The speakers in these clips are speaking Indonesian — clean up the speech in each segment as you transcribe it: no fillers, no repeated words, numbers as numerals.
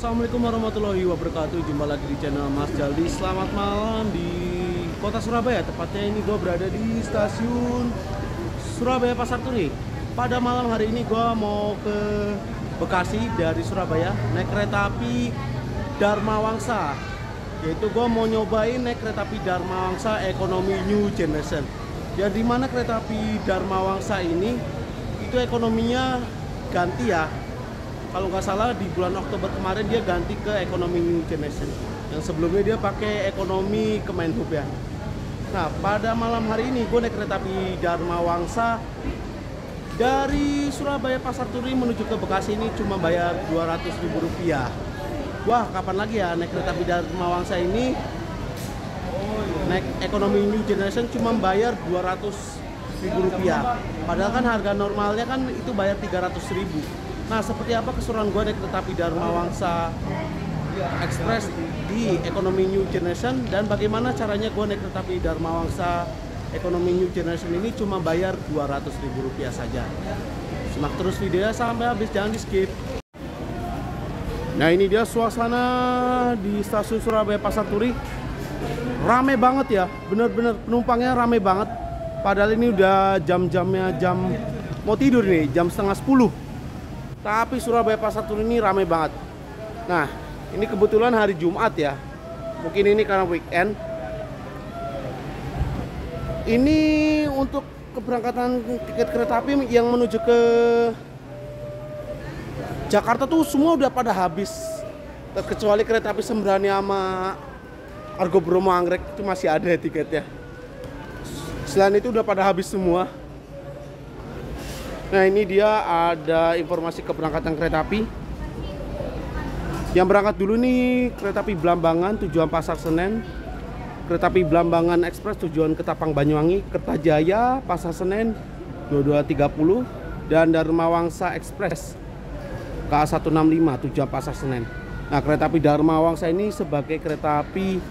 Assalamualaikum warahmatullahi wabarakatuh. Jumpa lagi di channel Mas Jaldi. Selamat malam di kota Surabaya. Tepatnya ini gue berada di stasiun Surabaya Pasar Turi. Pada malam hari ini gue mau ke Bekasi dari Surabaya naik kereta api Dharma Wangsa. Yaitu gue mau nyobain naik kereta api Dharma Wangsa ekonomi New Generation. Ya, di mana kereta api Dharma Wangsa ini itu ekonominya ganti ya. Kalau nggak salah di bulan Oktober kemarin dia ganti ke ekonomi New Generation. Yang sebelumnya dia pakai ekonomi Kemenhub ya. Nah, pada malam hari ini gue naik kereta api Dharma Wangsa dari Surabaya Pasar Turi menuju ke Bekasi ini cuma bayar Rp200.000. Wah, kapan lagi ya naik kereta api Dharma Wangsa ini naik ekonomi New Generation cuma bayar Rp200.000. Padahal kan harga normalnya kan itu bayar Rp300.000. Nah, seperti apa keseruan gue naik kereta api Dharma Wangsa Express di ekonomi New Generation dan bagaimana caranya gue naik kereta api Dharma Wangsa ekonomi New Generation ini cuma bayar Rp200.000 saja. Simak terus videonya sampai habis, jangan di skip. Nah, ini dia suasana di stasiun Surabaya Pasar Turi. Rame banget ya, bener-bener penumpangnya rame banget. Padahal ini udah jam-jamnya jam mau tidur nih, jam setengah 10. Tapi Surabaya Pasar Turi ini ramai banget. Nah, ini kebetulan hari Jumat ya. Mungkin ini karena weekend. Ini untuk keberangkatan tiket kereta api yang menuju ke Jakarta tuh semua udah pada habis. Terkecuali kereta api Sembrani sama Argo Bromo Anggrek itu masih ada tiketnya. Selain itu udah pada habis semua. Nah, ini dia ada informasi keberangkatan kereta api. Yang berangkat dulu nih kereta api Blambangan tujuan Pasar Senen, kereta api Blambangan Express tujuan Ketapang Banyuwangi, Kertajaya Pasar Senen 22.30 dan Dharma Wangsa Express KA165 tujuan Pasar Senen. Nah, kereta api Dharma Wangsa ini sebagai kereta api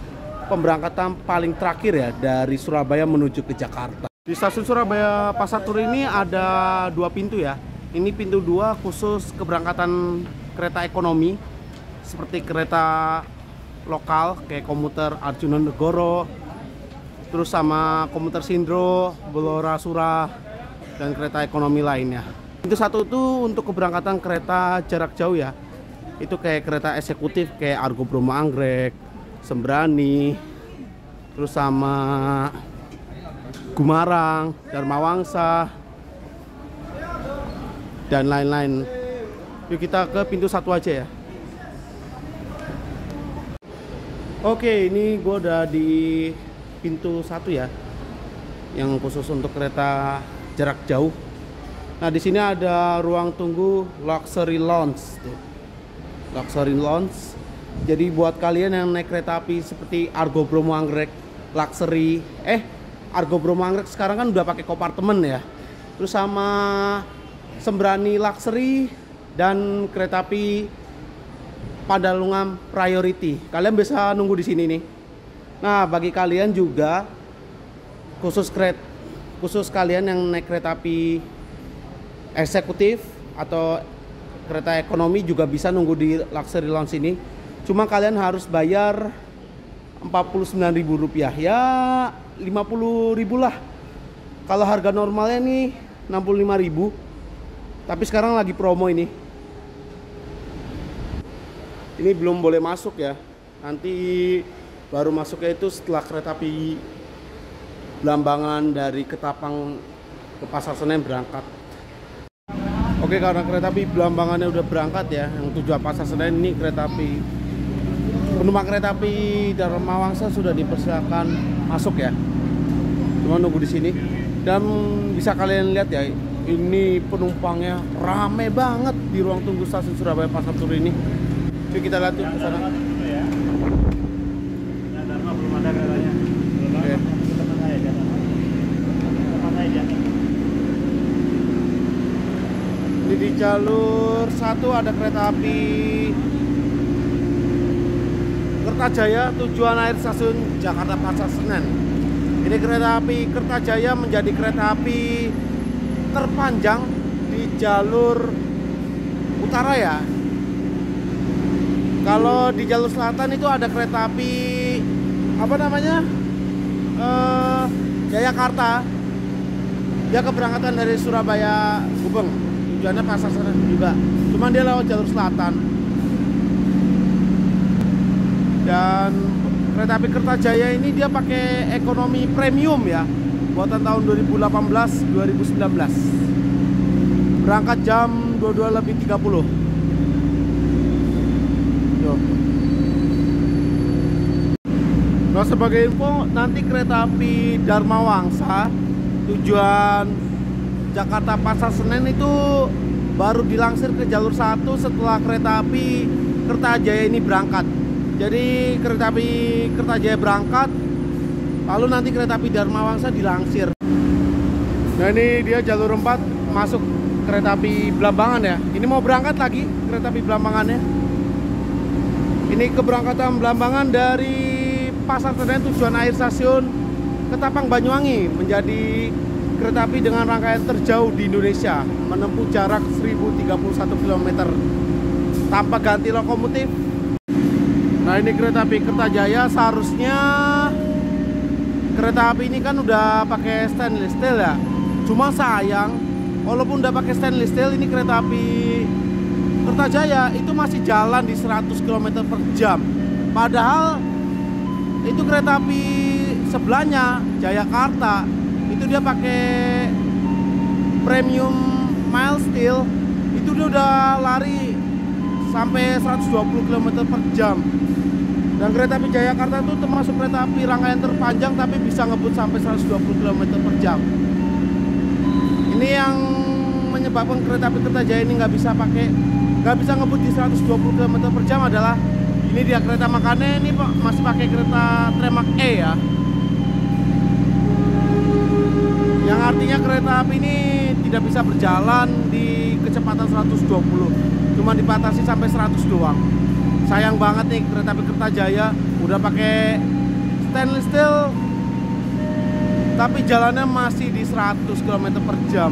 pemberangkatan paling terakhir ya dari Surabaya menuju ke Jakarta. Di stasiun Surabaya Pasar Turi ini ada dua pintu ya. Ini pintu 2 khusus keberangkatan kereta ekonomi seperti kereta lokal kayak komuter Arjuna Negoro, terus sama komuter Sindro, Belora Surah, dan kereta ekonomi lainnya. Pintu 1 itu untuk keberangkatan kereta jarak jauh ya. Itu kayak kereta eksekutif kayak Argo Bromo Anggrek, Sembrani, terus sama Gumarang, Dharma Wangsa, dan lain-lain. Yuk kita ke pintu 1 aja ya. Oke, ini gue udah di pintu 1 ya, yang khusus untuk kereta jarak jauh. Nah, di sini ada ruang tunggu luxury lounge tuh. Luxury lounge. Jadi buat kalian yang naik kereta api seperti Argo Bromo Anggrek luxury, Argo Bromo Anggrek sekarang kan udah pakai kompartemen ya. Terus sama Sembrani luxury dan kereta api Padalungan priority. Kalian bisa nunggu di sini nih. Nah, bagi kalian juga khusus kalian yang naik kereta api eksekutif atau kereta ekonomi juga bisa nunggu di luxury lounge ini. Cuma kalian harus bayar Rp49.000 ya, 50.000 lah. Kalau harga normalnya nih 65.000. Tapi sekarang lagi promo ini. Ini belum boleh masuk ya. Nanti baru masuknya itu setelah kereta api Blambangan dari Ketapang ke Pasar Senen berangkat. Oke, karena kereta api Blambangannya udah berangkat ya, yang tujuan Pasar Senen ini kereta api penumpang kereta api Dharma Wangsa sudah dipersilakan masuk ya. Cuma nunggu di sini. Dan bisa kalian lihat ya, ini penumpangnya rame banget di ruang tunggu stasiun Surabaya Pasar Turi ini. Yuk kita lihat ke sana. Dharma belum ada katanya. Oke. Ini di jalur 1 ada kereta api Kertajaya tujuan akhir stasiun Jakarta Pasar Senen. Ini kereta api Kertajaya menjadi kereta api terpanjang di jalur utara ya. Kalau di jalur selatan itu ada kereta api apa namanya? Jayakarta. Dia keberangkatan dari Surabaya Gubeng. Tujuannya Pasar Senen juga. Cuman dia lewat jalur selatan. Dan kereta api Kertajaya ini dia pakai ekonomi premium ya. Buatan tahun 2018-2019. Berangkat jam 22.30. Nah, sebagai info, nanti kereta api Dharma Wangsa tujuan Jakarta Pasar Senen itu baru dilansir ke jalur 1 setelah kereta api Kertajaya ini berangkat. Jadi kereta api Kertajaya berangkat, lalu nanti kereta api Dharma Wangsa dilansir. Nah, ini dia jalur 4 masuk kereta api Blambangan ya. Ini mau berangkat lagi kereta api Blambangannya. Ini keberangkatan Blambangan dari Pasar Senen tujuan akhir stasiun Ketapang Banyuwangi, menjadi kereta api dengan rangkaian terjauh di Indonesia, menempuh jarak 1031 km tanpa ganti lokomotif. Nah, ini kereta api Kertajaya. Seharusnya kereta api ini kan udah pakai stainless steel ya. Cuma sayang, walaupun udah pakai stainless steel, ini kereta api Kertajaya itu masih jalan di 100 km per jam. Padahal itu kereta api sebelahnya Jayakarta itu dia pakai premium mild steel, itu dia udah lari sampai 120 km per jam. Dan kereta api Jayakarta itu termasuk kereta api rangkaian terpanjang tapi bisa ngebut sampai 120 km per jam. Ini yang menyebabkan kereta api Kertajaya ini nggak bisa ngebut di 120 km per jam adalah ini dia kereta makannya ini masih pakai kereta Tremax E ya. Yang artinya kereta api ini tidak bisa berjalan di kecepatan 120. Cuma dibatasi sampai 100 doang. Sayang banget nih kereta api Kertajaya udah pakai stainless steel tapi jalannya masih di 100 km per jam.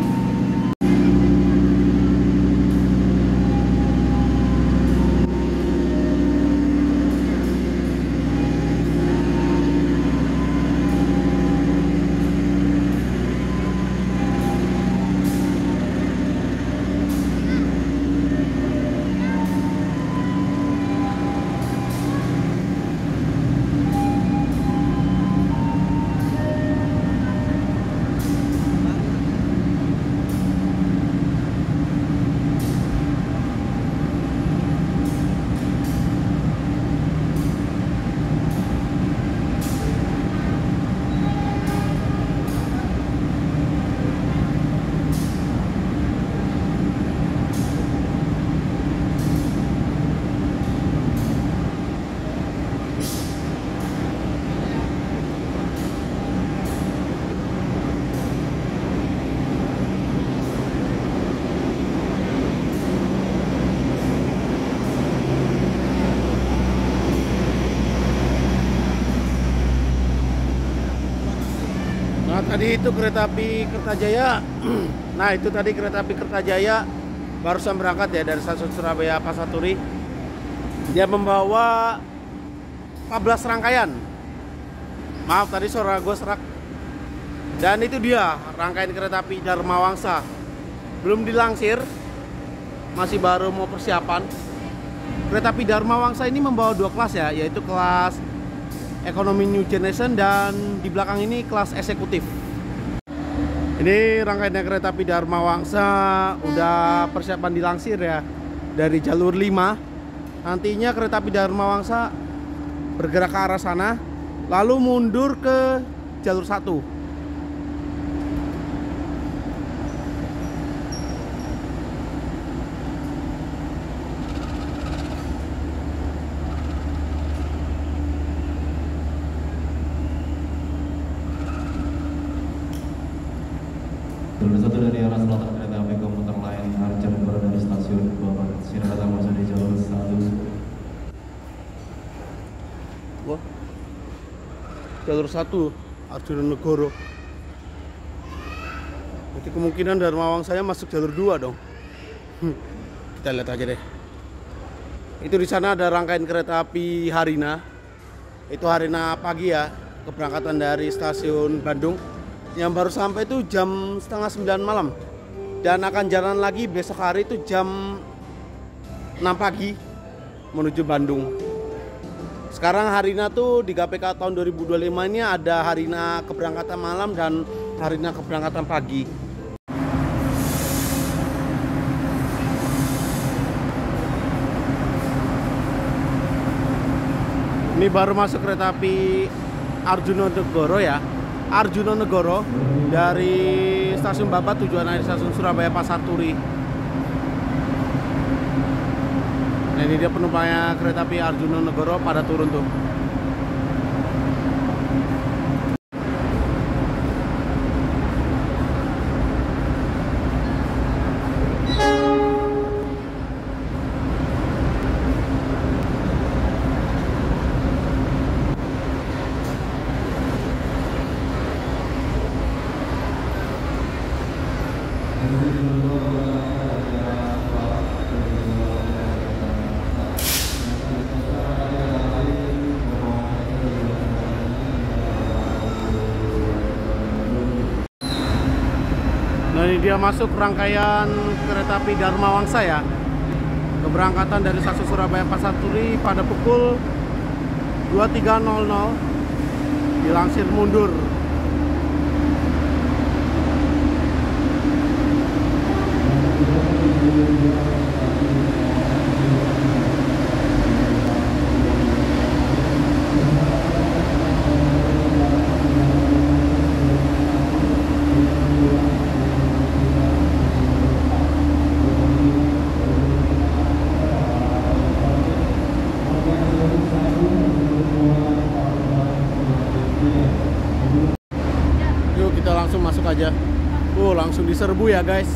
Tadi itu kereta api Kertajaya. Nah, itu tadi kereta api Kertajaya barusan berangkat ya dari stasiun Surabaya Pasar Turi. Dia membawa 14 rangkaian. Maaf tadi suara gue serak. Dan itu dia rangkaian kereta api Dharma Wangsa. Belum dilansir, masih baru mau persiapan. Kereta api Dharma Wangsa ini membawa 2 kelas ya, yaitu kelas ekonomi New Generation dan di belakang ini kelas eksekutif. Ini rangkaian kereta api Dharma Wangsa udah persiapan dilansir ya dari jalur 5. Nantinya kereta api Dharma Wangsa bergerak ke arah sana lalu mundur ke jalur 1. Satu dari arah selatan kereta api komuter lain Arca berada di stasiun Bapak. Silakan datang masuk di jalur 1. Wah, jalur 1 Arjuna Negoro. Jadi kemungkinan Dharma Wangsanya masuk jalur 2 dong. Kita lihat aja deh. Itu di sana ada rangkaian kereta api Harina. Itu Harina pagi ya, keberangkatan dari stasiun Bandung. Yang baru sampai itu jam setengah 9 malam. Dan akan jalan lagi besok hari itu jam 6 pagi menuju Bandung. Sekarang Harina tuh di KPK tahun 2025 ini ada Harina keberangkatan malam dan Harina keberangkatan pagi. Ini baru masuk kereta api Arjunanegoro ya. Arjunanegoro dari stasiun Babat tujuan dari stasiun Surabaya Pasar Turi. Nah, ini dia penumpangnya kereta api Arjunanegoro pada turun tuh. Nah, ini dia masuk rangkaian kereta api Dharma Wangsa ya. Keberangkatan dari stasiun Surabaya Pasar Turi pada pukul 23.00. Dilansir mundur. Yuk kita langsung masuk aja. Langsung diserbu ya guys.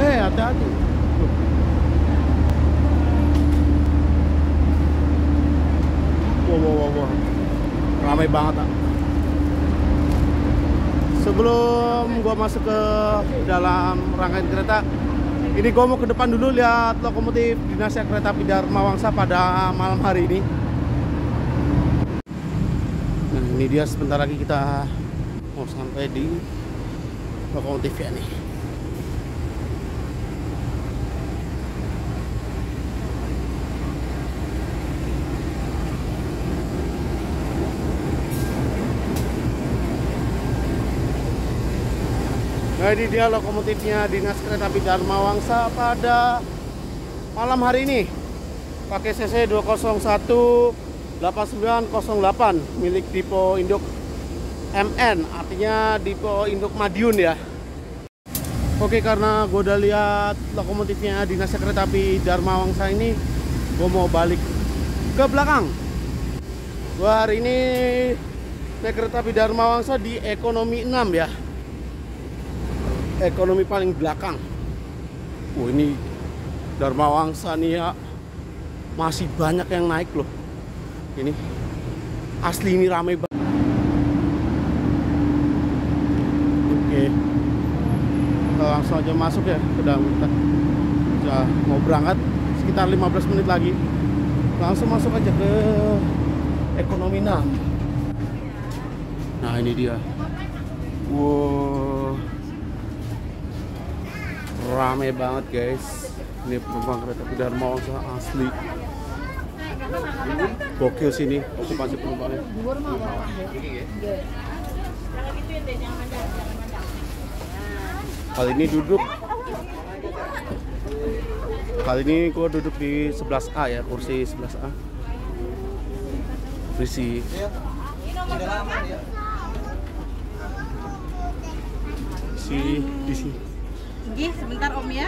Hati-hati. Wow. Ramai banget. Sebelum gua masuk ke dalam rangkaian kereta, ini gua mau ke depan dulu lihat lokomotif dinasnya kereta api Dharma Wangsa pada malam hari ini. Nah, ini dia, sebentar lagi kita mau sampai di lokomotifnya nih. Nah, ini dia lokomotifnya Dinas Kereta Api Dharma Wangsa pada malam hari ini. Pakai cc 201-8908 milik Dipo Induk MN, artinya Dipo Induk Madiun ya. Oke, karena gue udah lihat lokomotifnya Dinas Kereta Api Dharma Wangsa ini, gue mau balik ke belakang. Gue hari ini naik kereta api Dharma Wangsa di ekonomi 6 ya. Ekonomi paling belakang. Ini Dharma Wangsa nih ya, masih banyak yang naik loh. Ini asli, ini ramai banget. Oke, kita langsung aja masuk ya ke dalam. Kita udah mau berangkat sekitar 15 menit lagi. Langsung masuk aja ke ekonomi 6. Nah, ini dia. Wow, rame banget guys. Ini penumpang kereta api Dharma Wangsa asli. Gokil sini okupasi penumpangnya. Kali ini gue duduk di 11A ya, kursi 11A. Berisi. Di sini. Sebentar Om ya.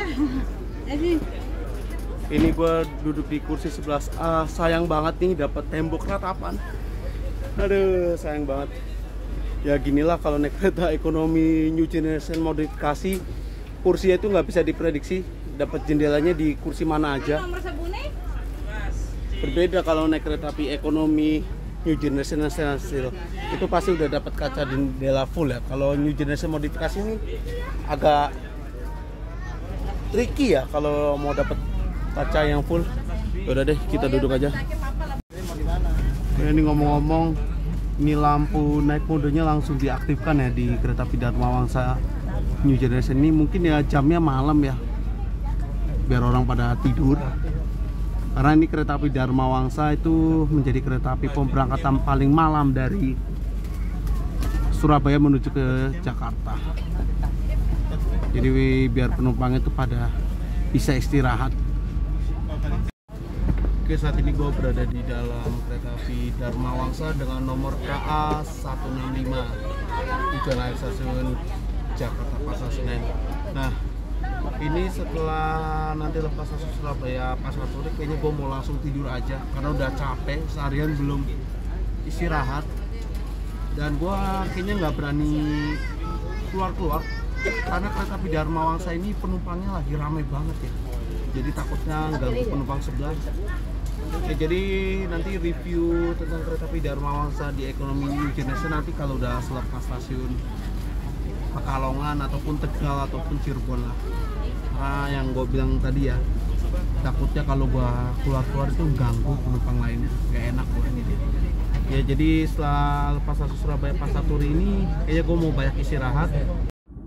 Ini gue duduk di kursi 11A. Sayang banget nih dapat tembok ratapan. Aduh, sayang banget. Ya ginilah kalau naik kereta ekonomi new generation modifikasi, kursinya itu nggak bisa diprediksi. Dapat jendelanya di kursi mana aja. Berbeda kalau naik kereta api ekonomi New Generation Stainless Steel itu pasti udah dapat kaca jendela full ya. Kalau New Generation modifikasi ini agak tricky ya kalau mau dapat kaca yang full. Udah deh, kita duduk aja. Ini ngomong-ngomong, ini lampu night mode-nya langsung diaktifkan ya di kereta api Dharma Wangsa New Generation ini. Mungkin ya jamnya malam ya, biar orang pada tidur. Karena ini kereta api Dharma Wangsa itu menjadi kereta api pemberangkatan paling malam dari Surabaya menuju ke Jakarta. Jadi biar penumpang itu pada bisa istirahat. Oke, saat ini gue berada di dalam kereta api Dharma Wangsa dengan nomor KA 165 tujuan akhir stasiun Jakarta Pasar Senen. Nah, ini setelah nanti lepas stasiun Surabaya Pasar Turi, kayaknya gue mau langsung tidur aja karena udah capek, seharian belum istirahat. Dan gue kayaknya nggak berani keluar-keluar karena kereta api Dharma Wangsa ini penumpangnya lagi ramai banget ya. Jadi takutnya ganggu penumpang sebelah. Oke, jadi nanti review tentang kereta api Dharma Wangsa di ekonomi New Generation nanti kalau udah selepas stasiun Pekalongan ataupun Tegal ataupun Cirebon lah. Nah, yang gue bilang tadi ya, takutnya kalau gue keluar-keluar itu ganggu penumpang lainnya, gak enak gue ini. Ya jadi setelah lepas stasiun Surabaya Pasar Turi ini, kayaknya gue mau banyak istirahat.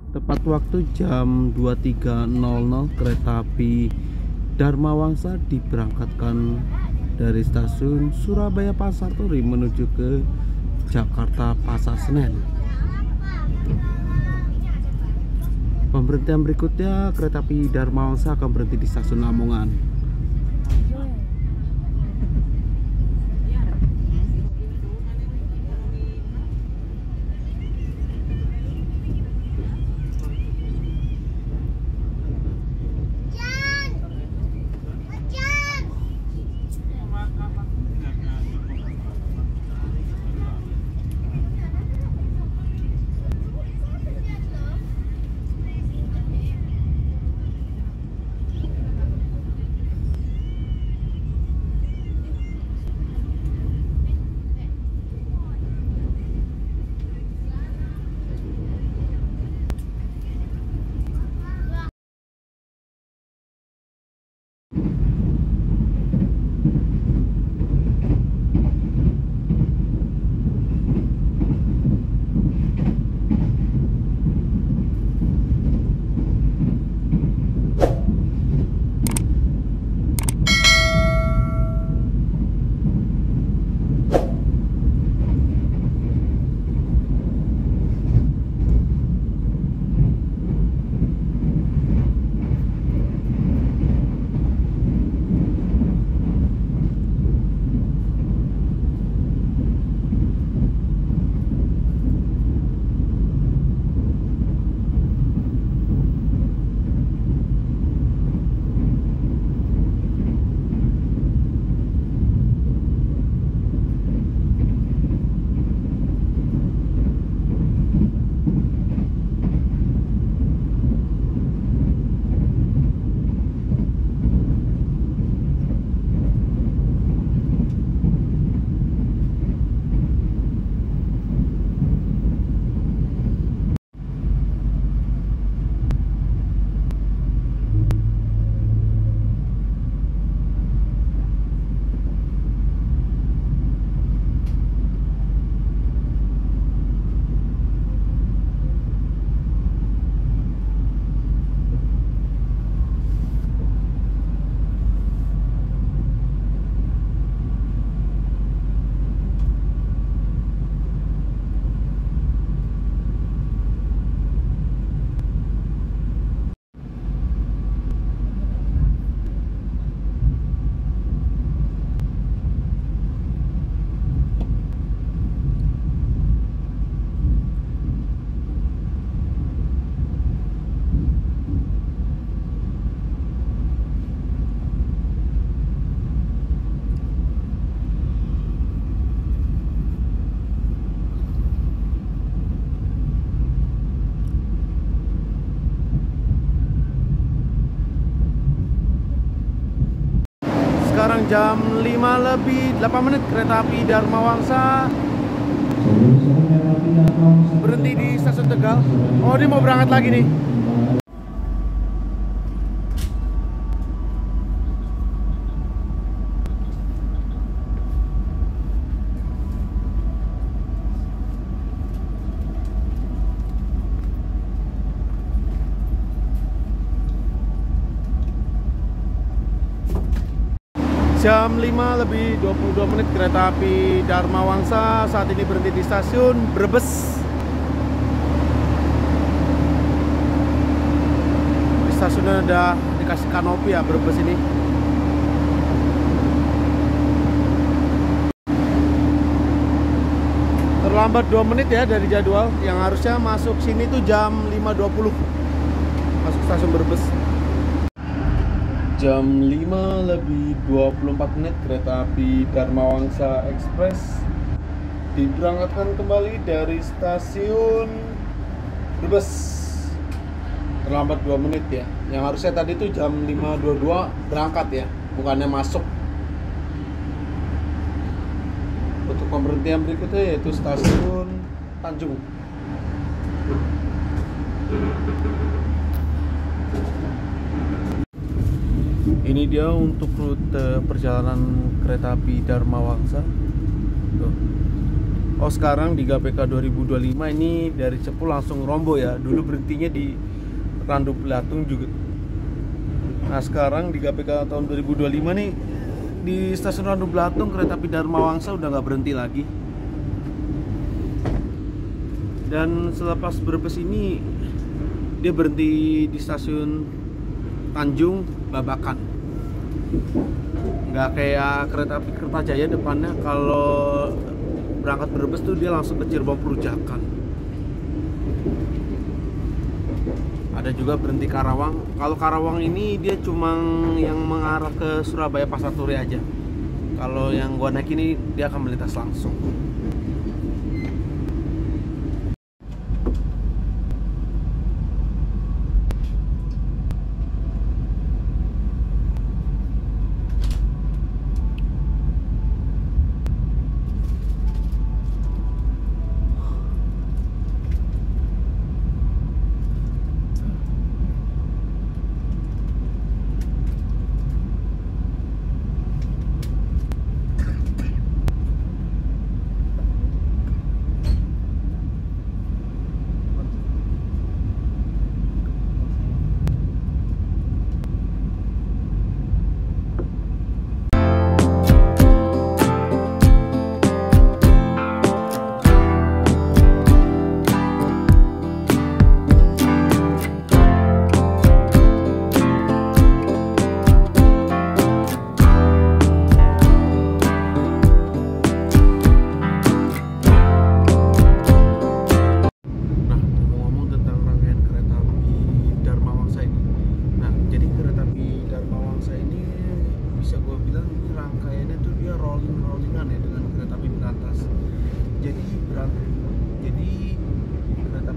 Tepat waktu jam 23.00 kereta api Dharma Wangsa diberangkatkan dari stasiun Surabaya Pasar Turi menuju ke Jakarta Pasar Senen. Pemberhentian berikutnya kereta api Dharma Wangsa akan berhenti di stasiun Lamongan. sekarang jam 5:08 kereta api Dharma Wangsa berhenti di stasiun Tegal. Oh, ini mau berangkat lagi nih. Jam 5:22 kereta api Dharma Wangsa saat ini berhenti di stasiun Brebes. Di stasiunnya ada dikasih kanopi ya Brebes ini. Terlambat 2 menit ya dari jadwal. Yang harusnya masuk sini tuh jam 5:20. Masuk stasiun Brebes. Jam 5:24 kereta api Dharma Wangsa Express diberangkatkan kembali dari stasiun Brebes. Terlambat 2 menit ya. Yang harusnya tadi tuh jam 5:22 berangkat ya, bukannya masuk. Untuk pemberhentian berikutnya yaitu stasiun Tanjung. Ini dia untuk rute perjalanan kereta api Dharma Wangsa. Tuh. Oh, sekarang di GPK 2025 ini dari Cepu langsung Rombo ya. Dulu berhentinya di Randu Belatung juga. Nah, sekarang di GPK tahun 2025 nih di stasiun Randu Belatung kereta api Dharma Wangsa udah nggak berhenti lagi. Dan selepas Brebes ini dia berhenti di stasiun Tanjung Babakan. Nggak kayak kereta api Kertajaya depannya, kalau berangkat Brebes tuh dia langsung ke Cirebon Perujakan. Ada juga berhenti Karawang. Kalau Karawang ini dia cuma yang mengarah ke Surabaya Pasar Turi aja. Kalau yang gua naik ini dia akan melintas langsung.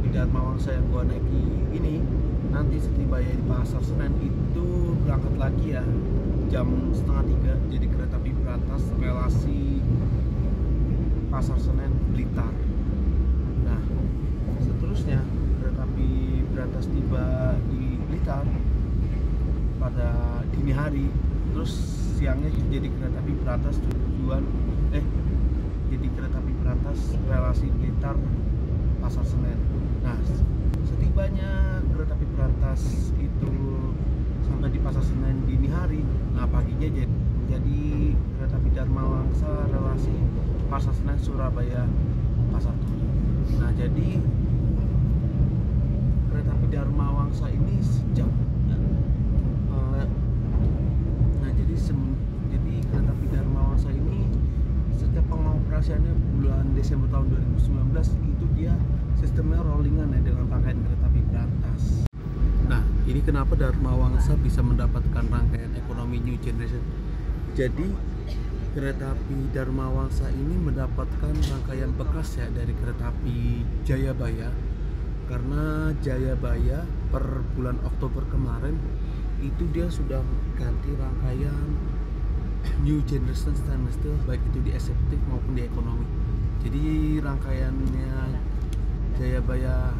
Dharma Wangsa yang gua naiki ini nanti setibanya di Pasar Senen itu berangkat lagi ya jam 2:30. Jadi kereta api berantas relasi Pasar Senen Blitar. Nah, seterusnya kereta api berantas tiba di Blitar pada dini hari, terus siangnya jadi kereta api berantas jadi kereta api berantas relasi Blitar Pasar Senen. Nah, setibanya kereta api berantas itu sampai di Pasar Senen dini hari, nah paginya jadi kereta api Dharma Wangsa relasi Pasar Senen Surabaya Pasar Turi. Nah, jadi kereta api Dharma Wangsa ini sejak jadi kereta api Dharma Wangsa ini sejak pengoperasiannya bulan Desember tahun 2019 itu dia sistemnya rollingan ya dengan rangkaian kereta api berantas. Nah, ini kenapa Dharma Wangsa bisa mendapatkan rangkaian ekonomi New Generation. Jadi kereta api Dharma Wangsa ini mendapatkan rangkaian bekas ya dari kereta api Jayabaya, karena Jayabaya per bulan Oktober kemarin itu dia sudah ganti rangkaian new generation stainless steel, baik itu di estetik maupun di ekonomi. Jadi rangkaiannya Jayabaya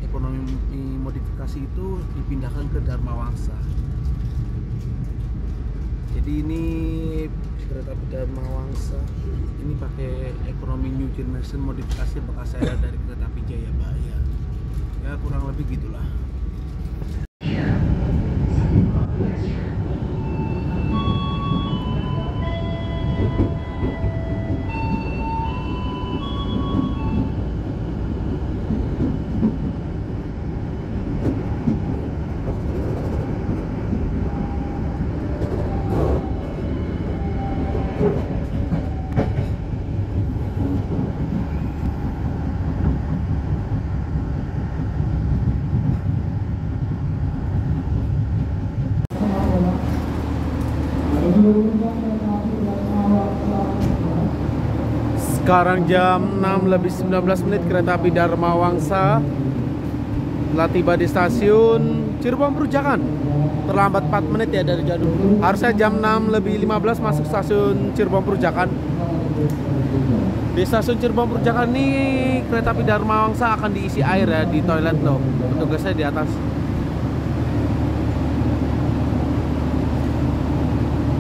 ekonomi modifikasi itu dipindahkan ke Dharma Wangsa. Jadi ini kereta api Dharma Wangsa ini pakai ekonomi new generation modifikasi bekas saya dari kereta api Jayabaya. Ya kurang lebih gitulah. Sekarang jam 6:19 kereta api Dharma Wangsa telah tiba di stasiun Cirebon Perujakan. Terlambat 4 menit ya dari jadwal. Harusnya jam 6:15 masuk stasiun Cirebon Perujakan. Di stasiun Cirebon Perujakan ini kereta api Dharma Wangsa akan diisi air ya di toilet loh. Petugasnya di atas.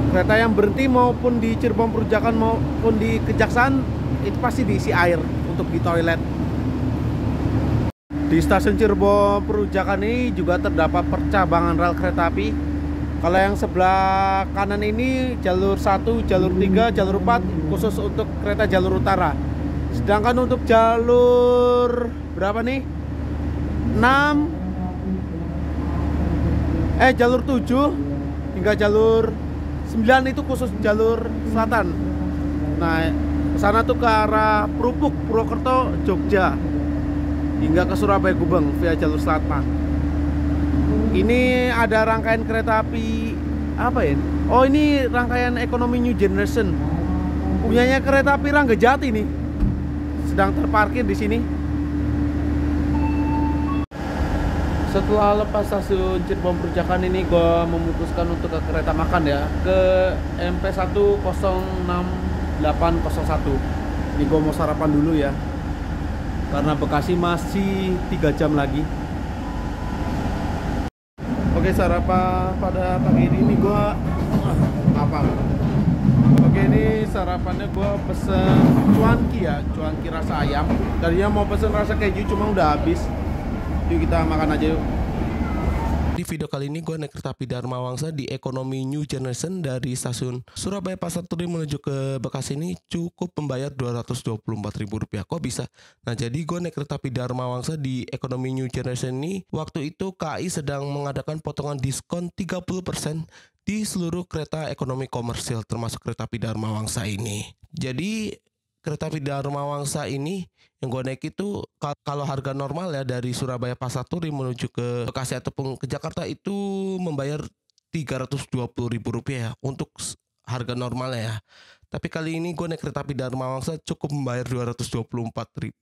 Kereta yang berhenti maupun di Cirebon Perujakan maupun di Kejaksaan itu pasti diisi air untuk di toilet. Di stasiun Cirebon Perujakan ini juga terdapat percabangan rel kereta api. Kalau yang sebelah kanan ini jalur 1, jalur 3, jalur 4 khusus untuk kereta jalur utara. Sedangkan untuk jalur berapa nih? 6 jalur 7 hingga jalur 9 itu khusus jalur selatan. Nah, kesana tuh ke arah Prupuk, Purwokerto, Jogja hingga ke Surabaya Gubeng via jalur selatan. Ini ada rangkaian kereta api apa ya? Oh, ini rangkaian ekonomi new generation. Punyanya kereta api Ranggajati nih. Sedang terparkir di sini. Setelah lepas stasiun Cirebon Perujakan ini gue memutuskan untuk ke kereta makan ya, ke MP106 Ini gue mau sarapan dulu ya, karena Bekasi masih 3 jam lagi. Oke, sarapan pada pagi ini gue apa? Oke, ini sarapannya gue pesen cuanki ya, cuanki rasa ayam. Tadinya mau pesen rasa keju cuma udah habis. Yuk kita makan aja yuk. Di video kali ini gue naik kereta api Dharma Wangsa di ekonomi new generation dari stasiun Surabaya Pasar Turi menuju ke Bekasi ini cukup membayar Rp224.000. Kok bisa? Nah, jadi gue naik kereta api Dharma Wangsa di ekonomi new generation ini waktu itu KAI sedang mengadakan potongan diskon 30% di seluruh kereta ekonomi komersil termasuk kereta api Dharma Wangsa ini. Jadi kereta api Dharma Wangsa ini yang gue naik itu kalau harga normal ya dari Surabaya Pasar Turi menuju ke Bekasi ataupun ke Jakarta itu membayar Rp320.000 ya untuk harga normalnya ya. Tapi kali ini gue naik kereta api Dharma Wangsa cukup membayar Rp224.000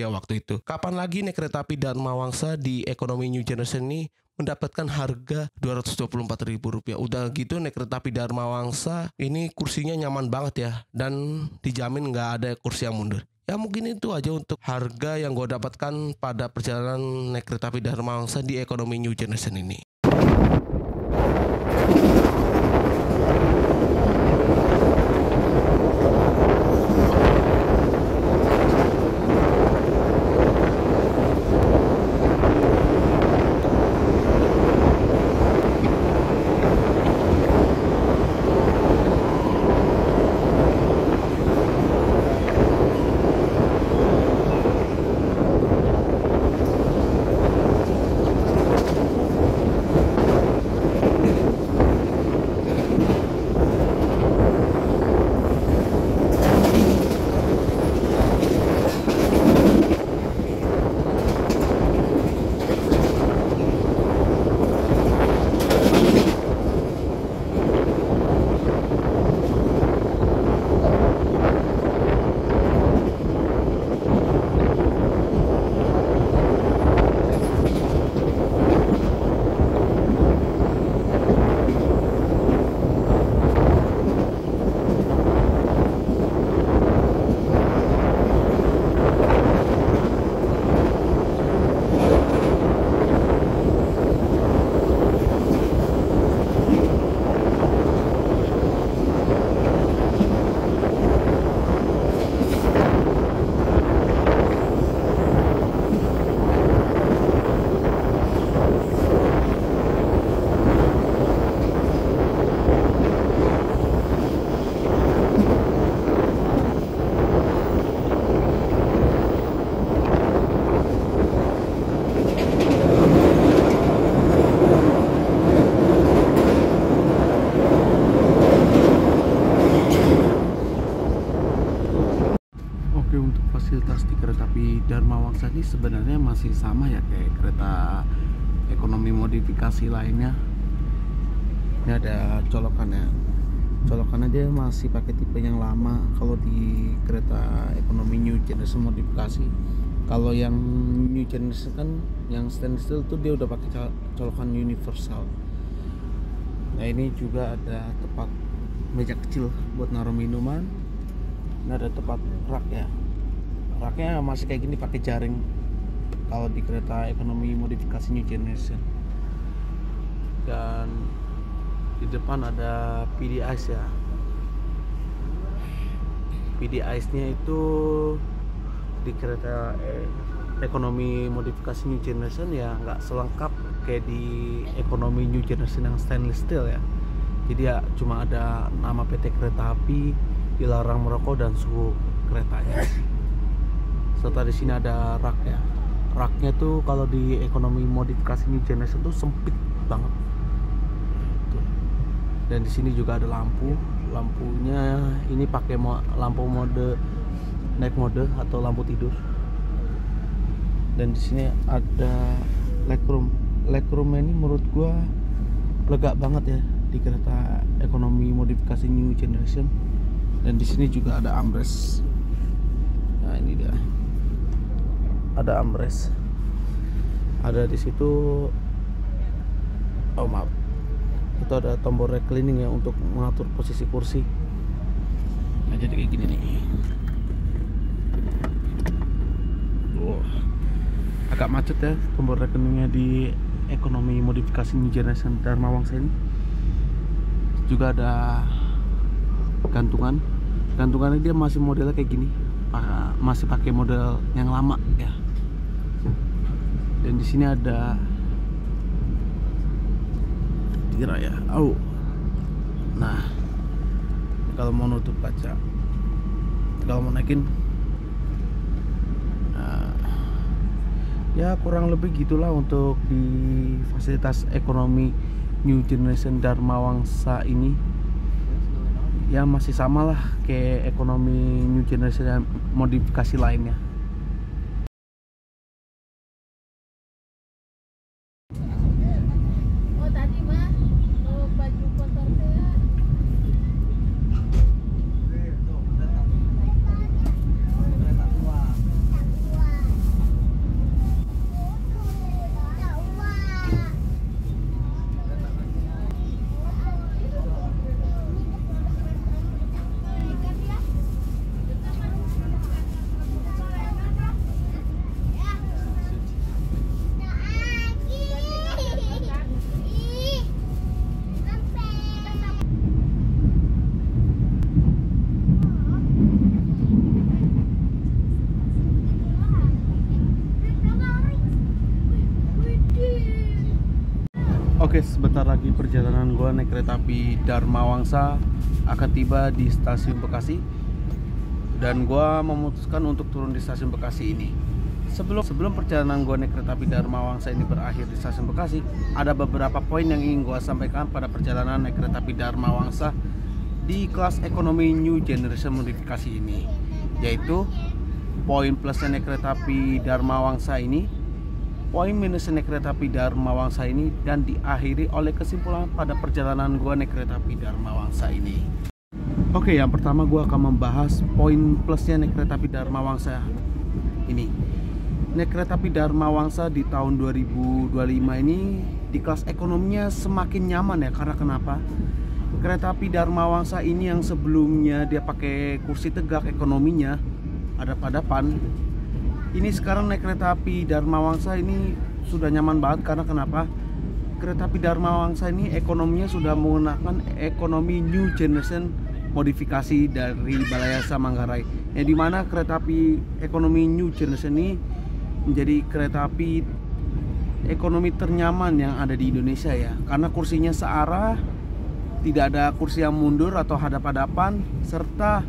waktu itu. Kapan lagi naik kereta api Dharma Wangsa di ekonomi new generation ini mendapatkan harga Rp224.000. Udah gitu naik kereta api Dharma Wangsa ini kursinya nyaman banget ya, dan dijamin nggak ada kursi yang mundur. Ya mungkin itu aja untuk harga yang gue dapatkan pada perjalanan naik kereta api Dharma Wangsa di ekonomi new generation ini. Wangsa ini sebenarnya masih sama ya kayak kereta ekonomi modifikasi lainnya. Ini ada colokannya. Colokannya dia masih pakai tipe yang lama kalau di kereta ekonomi new generation modifikasi. Kalau yang new generation kan yang stainless steel tuh dia udah pakai colokan universal. Nah ini juga ada tempat meja kecil buat naruh minuman. Ini ada tempat rak ya. Raknya masih kayak gini pakai jaring kalau di kereta ekonomi modifikasi new generation. Dan di depan ada PD Ice ya. PD Ice nya itu di kereta ekonomi modifikasi new generation ya nggak selengkap kayak di ekonomi new generation yang stainless steel ya. Jadi ya cuma ada nama PT Kereta Api, dilarang merokok dan suhu keretanya. Serta di sini ada rak ya. Raknya tuh kalau di ekonomi modifikasi new generation tuh sempit banget. Dan di sini juga ada lampu. Lampunya ini pakai lampu mode night mode atau lampu tidur. Dan di sini ada legroom. Legroomnya ini menurut gua lega banget ya di kereta ekonomi modifikasi new generation. Dan di sini juga ada armrest. Nah ini dia. Ada armrest. Ada di situ. Oh maaf. Itu ada tombol reclining ya untuk mengatur posisi kursi. Nah jadi kayak gini nih. Agak macet ya tombol recliningnya di ekonomi modifikasi new generation Dharma Wangsa ini. Juga ada gantungan. Gantungannya dia masih modelnya kayak gini. Masih pakai model yang lama ya. Dan di sini ada kira ya. Nah, kalau mau nutup kaca, kalau mau naikin, ya kurang lebih gitulah untuk di fasilitas ekonomi new generation Dharma Wangsa ini. Ya masih sama lah kayak ekonomi new generation dan modifikasi lainnya. Oke, sebentar lagi perjalanan gua naik kereta api Dharma Wangsa akan tiba di stasiun Bekasi. Dan gua memutuskan untuk turun di stasiun Bekasi ini. Sebelum perjalanan gua naik kereta api Dharma Wangsa ini berakhir di stasiun Bekasi, ada beberapa poin yang ingin gua sampaikan pada perjalanan naik kereta api Dharma Wangsa di kelas ekonomi new generation modifikasi ini. Yaitu poin plusnya naik kereta api Dharma Wangsa ini, poin minusnya naik kereta api Dharma Wangsa ini, dan diakhiri oleh kesimpulan pada perjalanan gua naik kereta api Dharma Wangsa ini. Oke, yang pertama gua akan membahas poin plusnya naik kereta api Dharma Wangsa ini. Naik kereta api Dharma Wangsa di tahun 2025 ini di kelas ekonominya semakin nyaman ya. Karena kenapa? Kereta api Dharma Wangsa ini yang sebelumnya dia pakai kursi tegak ekonominya ada padapan. Ini sekarang naik kereta api Dharma Wangsa ini sudah nyaman banget. Karena kenapa? Kereta api Dharma Wangsa ini ekonominya sudah menggunakan ekonomi new generation modifikasi dari Balayasa Manggarai. Yang dimana kereta api ekonomi new generation ini menjadi kereta api ekonomi ternyaman yang ada di Indonesia ya. Karena kursinya searah, tidak ada kursi yang mundur atau hadap-hadapan, serta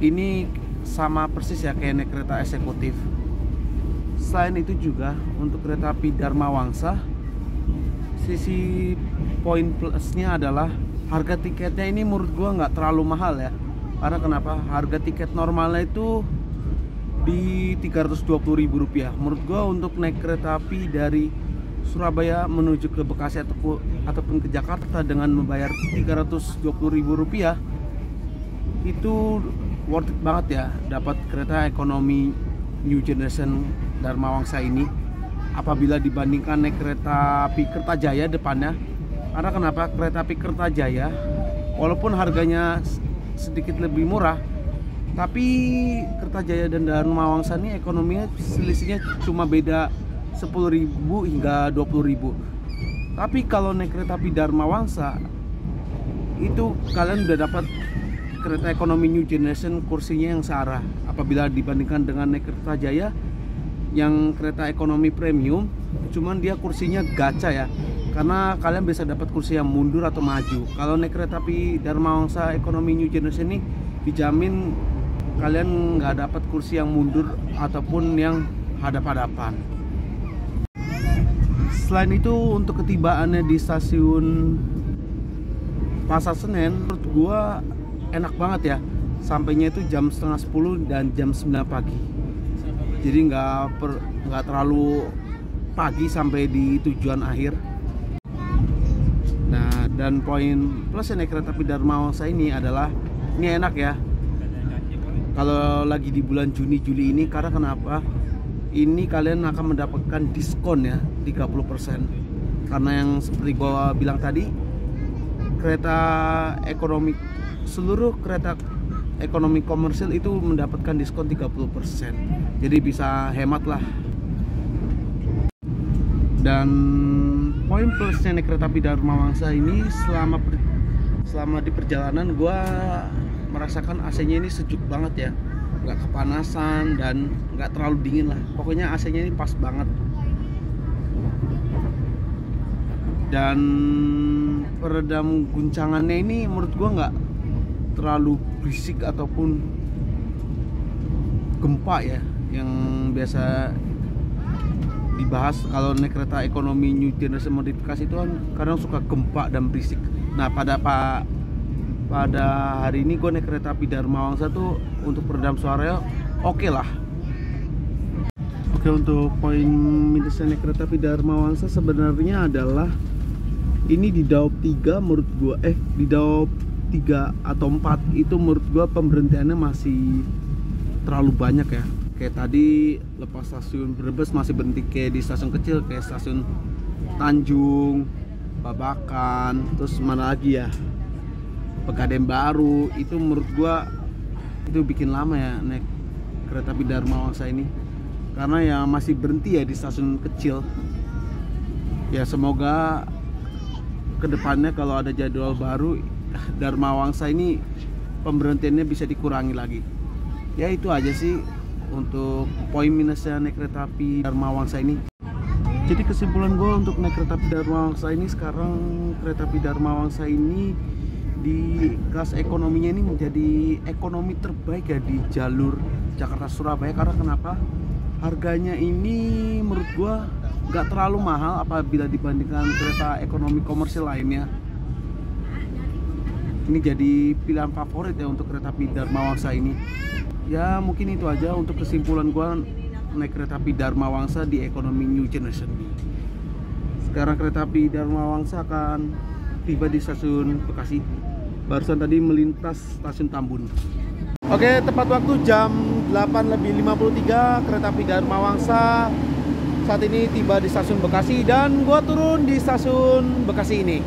ini sama persis ya kayak naik kereta eksekutif. Selain itu juga untuk kereta api Dharma Wangsa, sisi poin plusnya adalah harga tiketnya ini menurut gua nggak terlalu mahal ya. Karena kenapa? Harga tiket normalnya itu di Rp320.000. Menurut gua untuk naik kereta api dari Surabaya menuju ke Bekasi ataupun ke Jakarta dengan membayar Rp320.000 itu worth it banget ya, dapat kereta ekonomi new generation Dharma Wangsa ini apabila dibandingkan naik kereta api Kertajaya depannya. Karena kenapa? Kereta api Kertajaya walaupun harganya sedikit lebih murah, tapi Kertajaya dan Dharma Wangsa ini ekonominya selisihnya cuma beda 10.000 hingga 20.000. Tapi kalau naik kereta api Dharma Wangsa itu kalian udah dapat kereta ekonomi new generation, kursinya yang searah. Apabila dibandingkan dengan naik Kertajaya yang kereta ekonomi premium, cuman dia kursinya gacha ya, karena kalian bisa dapat kursi yang mundur atau maju. Kalau naik kereta api Dharma Wangsa ekonomi new generation ini dijamin kalian nggak dapat kursi yang mundur ataupun yang hadap-hadapan. Selain itu untuk ketibaannya di stasiun Pasar Senen menurut gua enak banget ya, sampainya itu jam setengah 10 dan jam 9 pagi. Jadi nggak terlalu pagi sampai di tujuan akhir. Nah, dan poin plus naik kereta api Dharma Wangsa ini adalah ini enak ya kalau lagi di bulan Juni Juli ini. Karena kenapa? Ini kalian akan mendapatkan diskon ya 30%. Karena yang seperti gua bilang tadi, kereta ekonomi, seluruh kereta ekonomi komersil itu mendapatkan diskon 30%. Jadi bisa hemat lah. Dan poin plusnya naik kereta api Dharma Wangsa ini selama di perjalanan gua merasakan AC-nya ini sejuk banget ya, nggak kepanasan dan nggak terlalu dingin lah. Pokoknya AC-nya ini pas banget. Dan peredam guncangannya ini menurut gua nggak terlalu berisik ataupun gempa ya, yang biasa dibahas kalau naik kereta ekonomi new generation modifikasi itu kan kadang suka gempa dan berisik. Nah pada hari ini gue naik kereta api Dharma Wangsa tuh untuk peredam suaranya oke lah. Oke, untuk poin minusnya naik kereta api Dharma Wangsa sebenarnya adalah ini di Daop 3 menurut gue di Daop 3 atau 4 itu menurut gue pemberhentiannya masih terlalu banyak ya. Kayak tadi lepas stasiun Brebes masih berhenti kayak di stasiun kecil, kayak stasiun Tanjung, Babakan, terus mana lagi ya, Pegadaian Baru. Itu menurut gua itu bikin lama ya naik kereta api Dharma Wangsa ini, karena ya masih berhenti ya di stasiun kecil. Ya semoga kedepannya kalau ada jadwal baru Dharma Wangsa ini pemberhentiannya bisa dikurangi lagi. Ya itu aja sih untuk poin minusnya naik kereta api Dharma Wangsa ini. Jadi kesimpulan gue untuk naik kereta api Dharma Wangsa ini, sekarang kereta api Dharma Wangsa ini di kelas ekonominya ini menjadi ekonomi terbaik ya di jalur Jakarta Surabaya. Karena kenapa? Harganya ini menurut gue nggak terlalu mahal apabila dibandingkan kereta ekonomi komersil lainnya. Ini jadi pilihan favorit ya untuk kereta api Dharma Wangsa ini. Ya mungkin itu aja untuk kesimpulan gua naik kereta api Dharma Wangsa di ekonomi new generation. Sekarang kereta api Dharma Wangsa akan tiba di stasiun Bekasi. Barusan tadi melintas stasiun Tambun. Oke, tepat waktu jam 8:53 kereta api Dharma Wangsa saat ini tiba di stasiun Bekasi dan gua turun di stasiun Bekasi ini.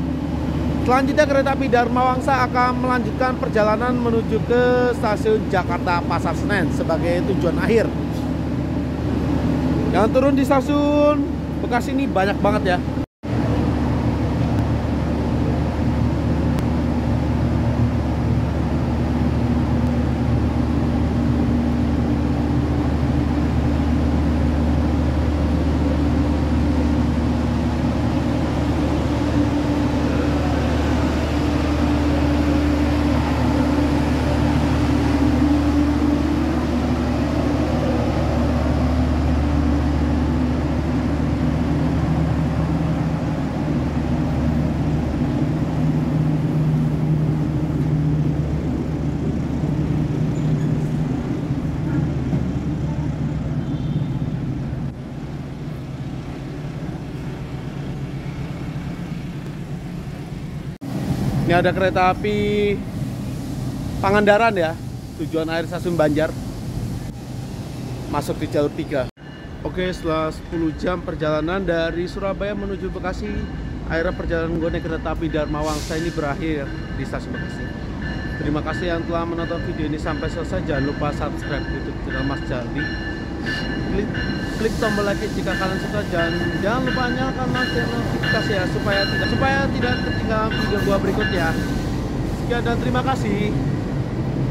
Selanjutnya kereta api Dharma Wangsa akan melanjutkan perjalanan menuju ke stasiun Jakarta Pasar Senen sebagai tujuan akhir. Yang turun di stasiun Bekasi ini banyak banget ya. Ini ada kereta api Pangandaran ya, tujuan akhir stasiun Banjar, masuk di jalur 3. Oke, setelah 10 jam perjalanan dari Surabaya menuju Bekasi, akhirnya perjalanan gue naik kereta api Dharma Wangsa ini berakhir di stasiun Bekasi. Terima kasih yang telah menonton video ini sampai selesai. Jangan lupa subscribe YouTube channel Mas Jaldi. Klik tombol like jika kalian suka, jangan lupa nyalakan lonceng notifikasi ya supaya tidak ketinggalan video gua berikutnya. Sekian dan terima kasih.